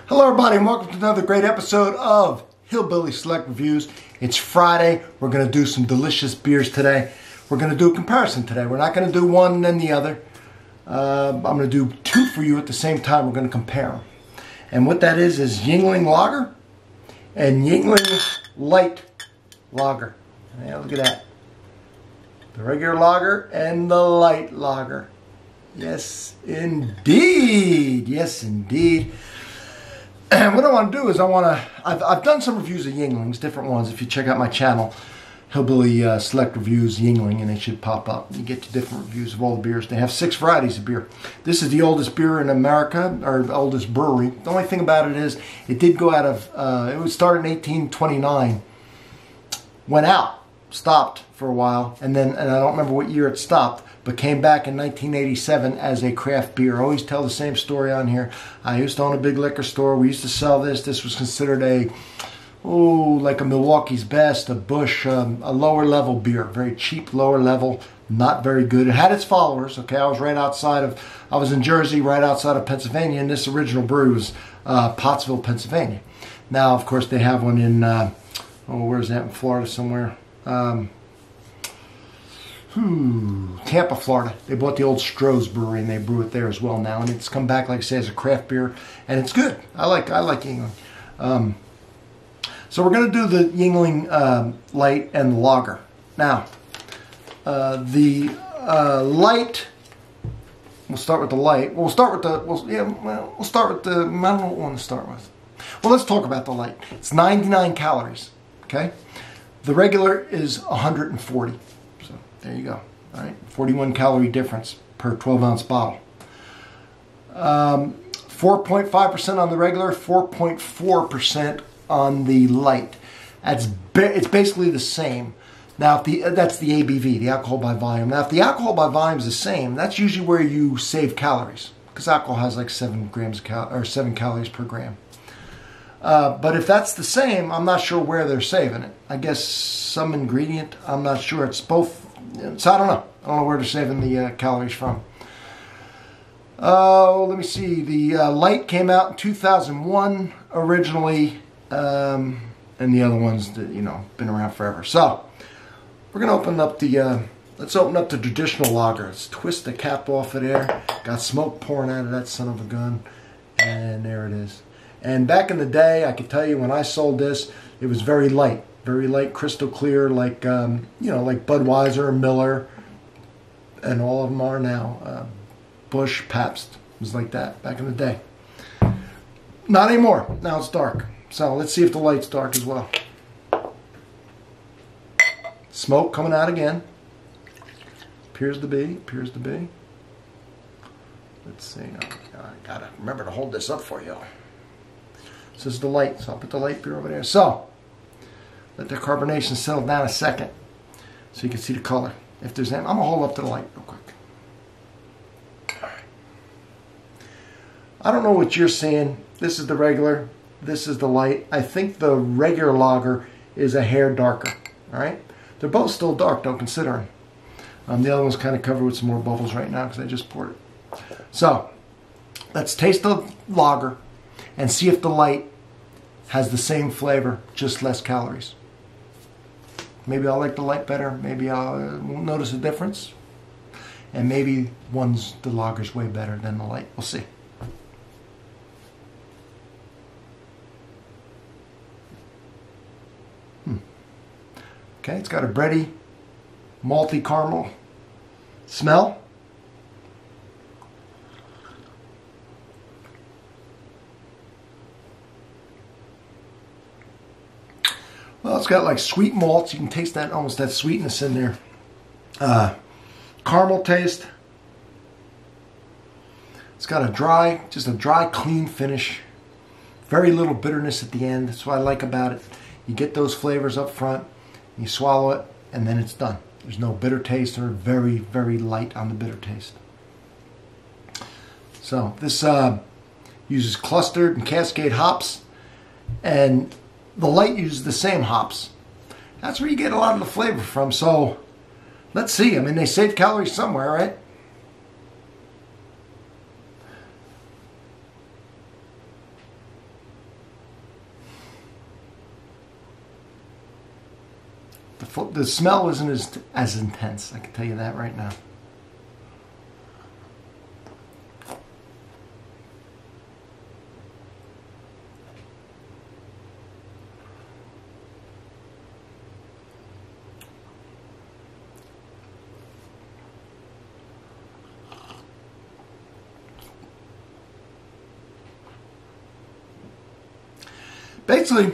Hello everybody and welcome to another great episode of Hillbilly Select Reviews. It's Friday. We're going to do some delicious beers today. We're going to do a comparison today. We're not going to do one and then the other. I'm going to do two for you at the same time. We're going to compare them. And what that is Yuengling Lager and Yuengling Light Lager. Yeah, look at that. The regular lager and the light lager. Yes, indeed. Yes, indeed. And what I want to do is I've done some reviews of Yuenglings, different ones. If you check out my channel, Hillbilly Select Reviews Yuengling, and they should pop up. You get to different reviews of all the beers. They have 6 varieties of beer. This is the oldest beer in America, or oldest brewery. The only thing about it is it did go out of, it was started in 1829, went out, stopped for a while, and I don't remember what year it stopped, but came back in 1987 as a craft beer. I always tell the same story on here. I used to own a big liquor store. We used to sell this. This was considered like a Milwaukee's Best, a Busch, a lower level beer. Very cheap, lower level, not very good. It had its followers, okay? I was in Jersey, right outside of Pennsylvania, and this original brewery was Pottsville, Pennsylvania. Now, of course, they have one in, where's that, in Florida somewhere? Tampa, Florida. They bought the old Stroh's brewery and they brew it there as well now, and it's come back, like I say, as a craft beer, and it's good. I like Yuengling. So we're going to do the Yuengling Light and the Lager. Now, the light. We'll start with the light. We'll start with the. We'll start with the. I don't know what we want to start with. Well, let's talk about the light. It's 99 calories. Okay, the regular is 140. There you go. All right, 41 calorie difference per 12-ounce bottle. 4.5% on the regular, 4.4% on the light. It's basically the same. Now, that's the ABV, the alcohol by volume. Now, if the alcohol by volume is the same, that's usually where you save calories, because alcohol has like 7 calories per gram. But if that's the same, I'm not sure where they're saving it. I guess some ingredient. I'm not sure. It's both. So I don't know. I don't know where they're saving the calories from. Let me see. The light came out in 2001 originally, and the other ones that been around forever. So we're gonna open up the. Let's open up the traditional lager. Let's twist the cap off of there. Got smoke pouring out of that son of a gun, and there it is. And back in the day, I could tell you when I sold this, it was very light. Very light, crystal clear, like like Budweiser, Miller, and all of them are now. Busch, Pabst, it was like that back in the day. Not anymore. Now it's dark. So let's see if the light's dark as well. Smoke coming out again. Appears to be. Let's see. I gotta remember to hold this up for you. This is the light, so I'll put the light beer over there. So. Let the carbonation settle down a second so you can see the color. If there's any, I'm going to hold up to the light real quick. All right. I don't know what you're seeing. This is the regular. This is the light. I think the regular lager is a hair darker. All right. They're both still dark, though, considering. The other one's kind of covered with some more bubbles right now because I just poured it. So let's taste the lager and see if the light has the same flavor, just less calories. Maybe I'll like the light better. Maybe I'll notice a difference. And maybe the lager's way better than the light. We'll see. Okay, it's got a bready, malty caramel smell. Well, it's got like sweet malts. You can taste that, almost that sweetness in there. Caramel taste. It's got just a dry, clean finish. Very little bitterness at the end. That's what I like about it. You get those flavors up front, you swallow it, and then it's done. There's no bitter taste, or very, very light on the bitter taste. So this uses clustered and cascade hops, and the light uses the same hops. That's where you get a lot of the flavor from. So let's see. I mean, they save calories somewhere, right? The smell isn't as intense. I can tell you that right now. Basically,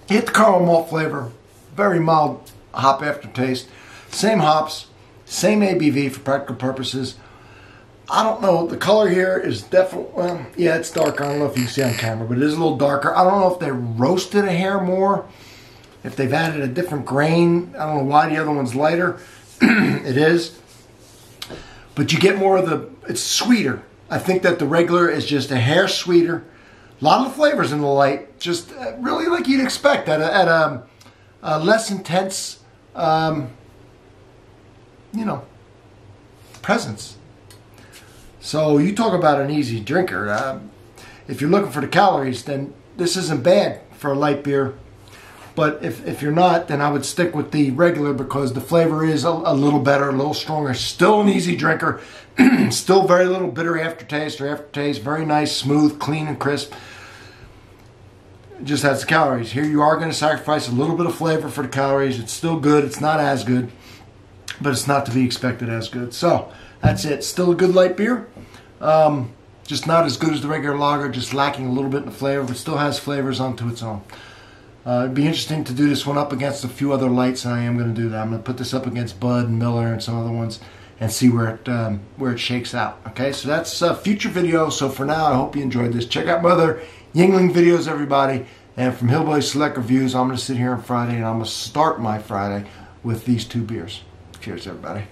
hit the caramel malt flavor, very mild hop aftertaste, same hops, same ABV for practical purposes. I don't know, the color here is definitely, well, yeah, it's darker. I don't know if you can see on camera, but it is a little darker. I don't know if they roasted a hair more, if they've added a different grain. I don't know why the other one's lighter. It is. But you get more of the, it's sweeter. I think that the regular is just a hair sweeter. A lot of the flavors in the light, just really like you'd expect at a less intense, you know, presence. So you talk about an easy drinker. If you're looking for the calories, then this isn't bad for a light beer. But if you're not, then I would stick with the regular because the flavor is a little better, a little stronger. Still an easy drinker. Still very little bitter aftertaste. Very nice, smooth, clean, and crisp. It just has the calories. Here you are going to sacrifice a little bit of flavor for the calories. It's still good. It's not as good, but it's not to be expected as good. So that's it. Still a good light beer. Just not as good as the regular lager, just lacking a little bit in the flavor, but still has flavors onto its own. It'd be interesting to do this one up against a few other lights, and I am going to do that. I'm going to put this up against Bud and Miller and some other ones and see where it shakes out. Okay, so that's a future video. So for now, I hope you enjoyed this. Check out my other Yuengling videos, everybody. And from Hillbilly Select Reviews, I'm going to sit here on Friday, and I'm going to start my Friday with these two beers. Cheers, everybody.